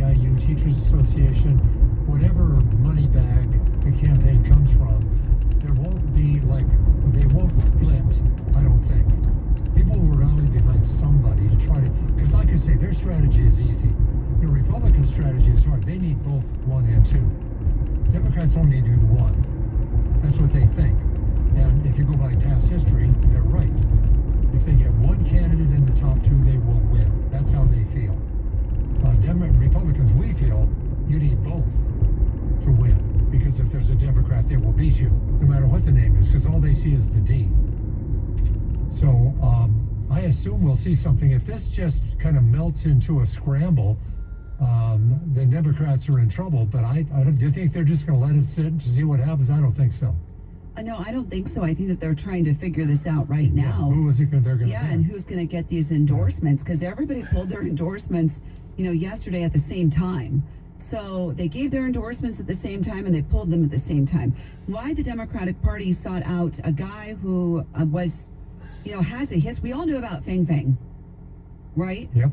TIU, Teachers Association, whatever money bag the campaign comes from, there won't be they won't split, I don't think. People will rally behind somebody to try to, because like I say, their strategy is easy. The Republican strategy is hard. They need both 1 and 2. Democrats only need 1. That's what they think. And if you go by past history, they're right. If they get one candidate in the top 2, they will win. That's how they feel. Republicans, we feel you need both to win. Because if there's a Democrat, they will beat you, no matter what the name is, because all they see is the D. So I assume we'll see something. If this just kind of melts into a scramble, then Democrats are in trouble. But do you think they're just going to let it sit to see what happens? I don't think so. No, I don't think so. I think that they're trying to figure this out right now. Yeah, who is it they're going to Yeah, and who's going to get these endorsements? Because everybody pulled their endorsements, yesterday at the same time. So they gave their endorsements at the same time and they pulled them at the same time. Why the Democratic Party sought out a guy who was, has a history. We all knew about Fang Fang, right? Yep.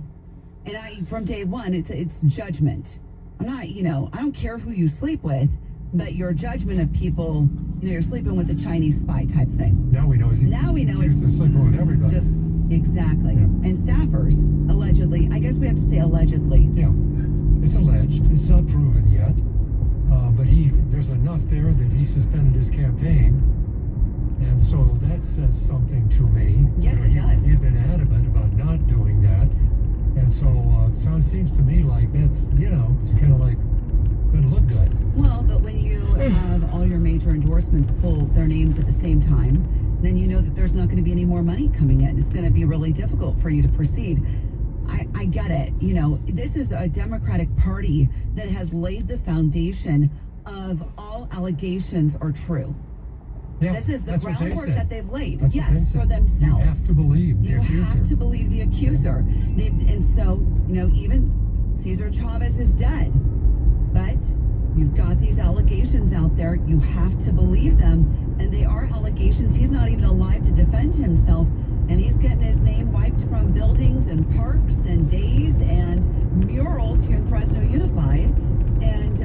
And from day one, it's judgment. I'm not, I don't care who you sleep with, but your judgment of people, you're sleeping with a Chinese spy type thing. Now we know it's sleeping with everybody. Just exactly. Yeah. And staffers, allegedly. I guess we have to say allegedly. Yeah. It's alleged. It's not proven yet. But there's enough there that he suspended his campaign. And so that says something to me. Yes, it does. He'd been adamant about not doing that. And so it seems to me like that's, it's kind of like, going to look good. Well, but when you have all your major endorsements pull their names at the same time, then you know that there's not going to be any more money coming in. It's going to be really difficult for you to proceed. I get it. This is a Democratic Party that has laid the foundation of all allegations are true. Yeah, this is the groundwork that they've laid. That's yes, for themselves. You have to believe the accuser. You have to believe the accuser. And so, even Cesar Chavez is dead. But you've got these allegations out there. You have to believe them. And they are allegations. He's not even alive to defend himself. And he's getting his name wiped from buildings and parks and days and murals here in Fresno Unified. And,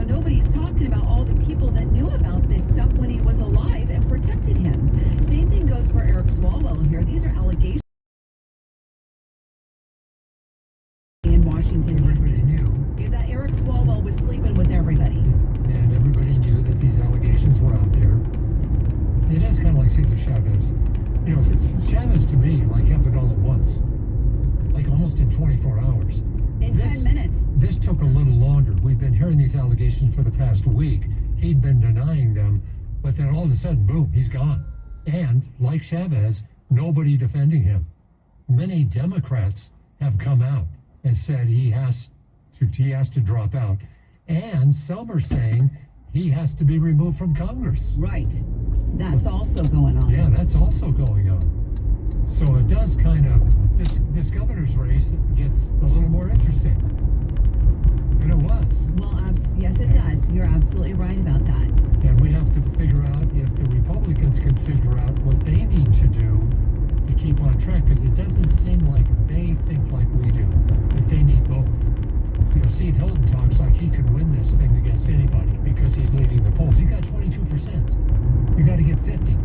nobody's talking about all the people that knew about this stuff when he was alive and protected him. Same thing goes for Eric Swalwell here. These are allegations in Washington, D.C. Everybody knew. Because that Eric Swalwell was sleeping with everybody. And everybody knew that these allegations were out there. It is kind of like Cesar Chavez. Chavez to me, happened all at once. Almost in 24 hours. In 10 minutes. This took a little longer. We've been hearing these allegations for the past week. He'd been denying them, but then all of a sudden, boom, he's gone. And, like Chavez, nobody defending him. Many Democrats have come out and said he has to drop out. And some are saying he has to be removed from Congress. Right. That's also going on. Yeah, that's also going on. So it does kind of, this governor's race gets a little more interesting than it was. Well, yes, it does. You're absolutely right about that. And we have to figure out if the Republicans can figure out what they need to do to keep on track, because it doesn't seem like they think like we do, that they need both. Steve Hilton talks like he could win this thing against anybody because he's leading the polls. He got 22%. You got to get 50.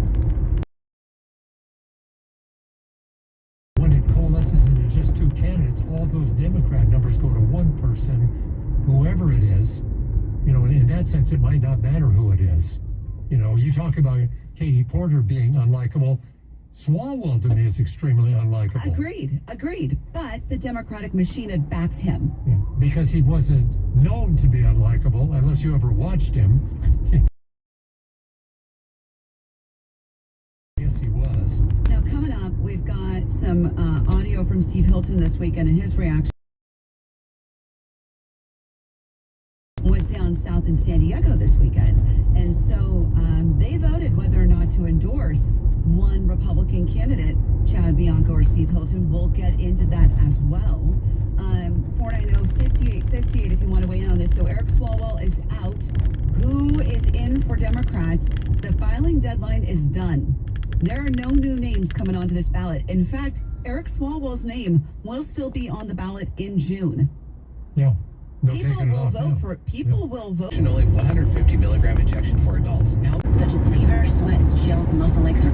When it coalesces into just 2 candidates, all those Democrat numbers go to one person, whoever it is. In that sense, it might not matter who it is. You talk about Katie Porter being unlikable. Swalwell to me is extremely unlikable. Agreed. But the Democratic machine had backed him. Yeah, because he wasn't known to be unlikable, unless you ever watched him. Yes, he was. Now, coming up, we've got some audio from Steve Hilton this weekend, and his reaction was down south in San Diego this weekend. And so they voted whether or not to endorse one Republican candidate, Chad Bianco or Steve Hilton. We'll get into that as well. 490-5858 if you want to weigh in on this. So Eric Swalwell is out. Who is in for Democrats? The filing deadline is done. There are no new names coming onto this ballot. In fact, Eric Swalwell's name will still be on the ballot in June. Yeah. They'll take People it will off vote them. for it. People will vote. Only 150 milligram injection for adults. Such as fever, sweats, chills, muscle aches, or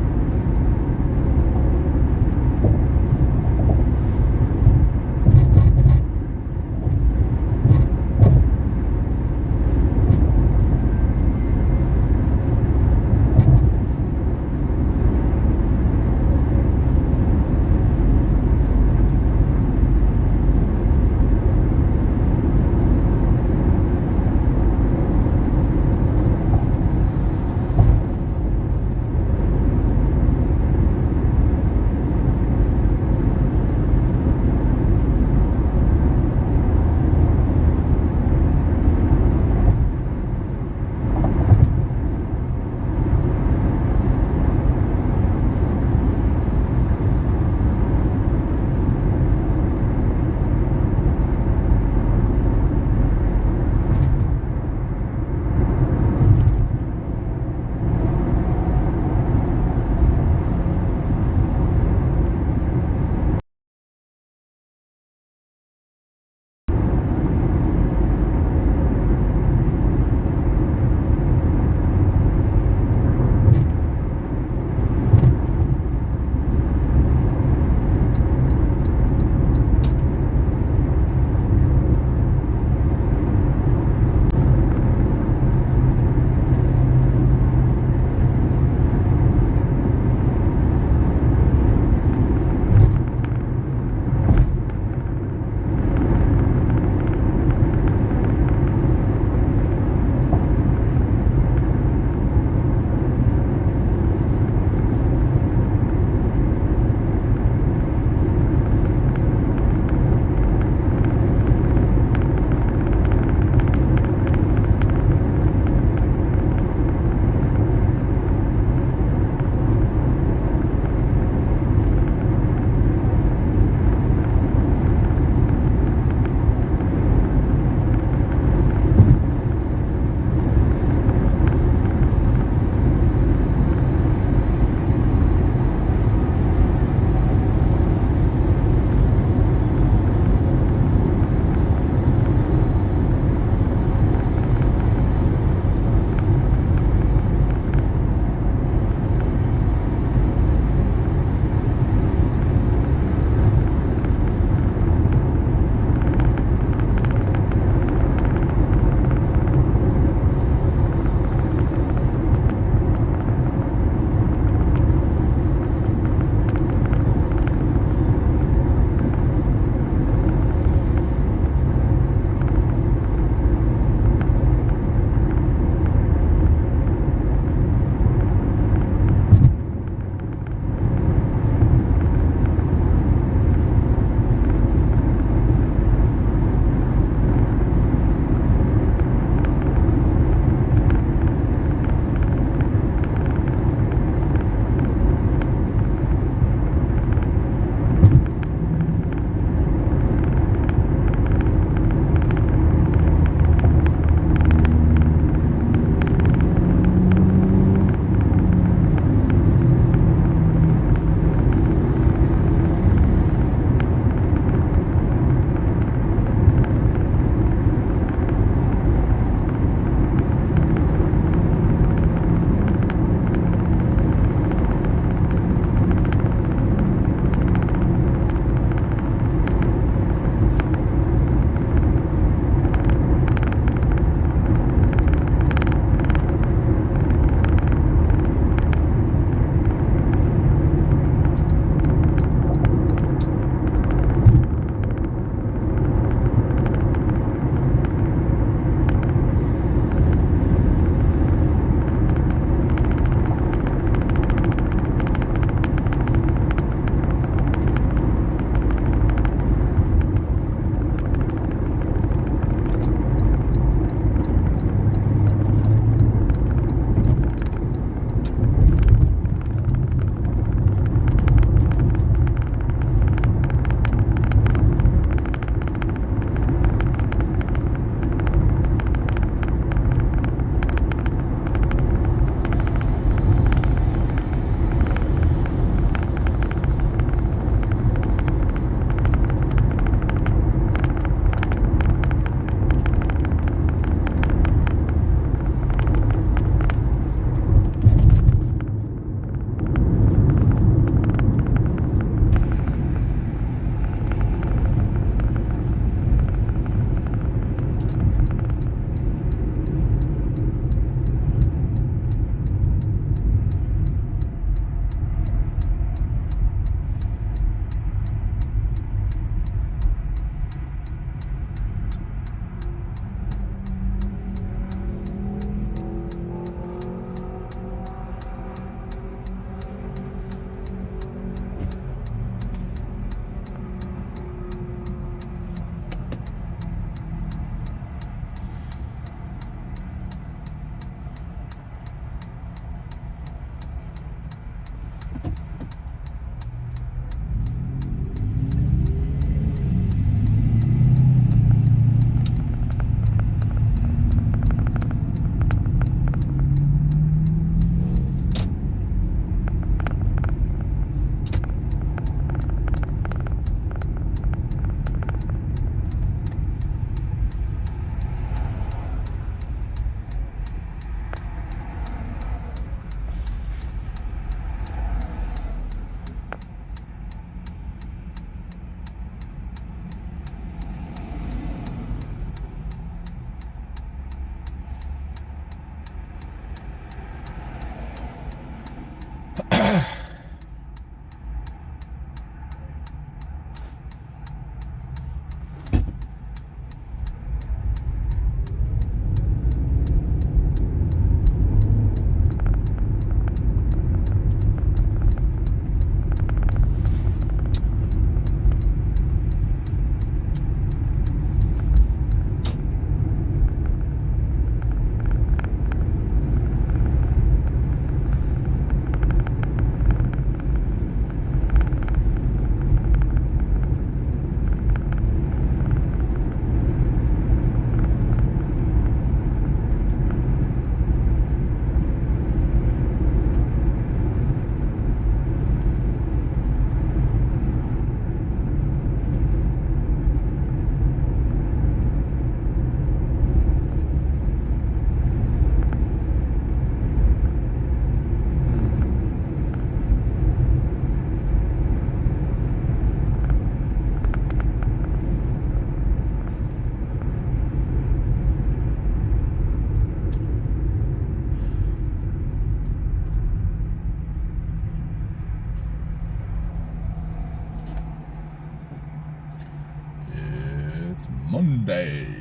Monday.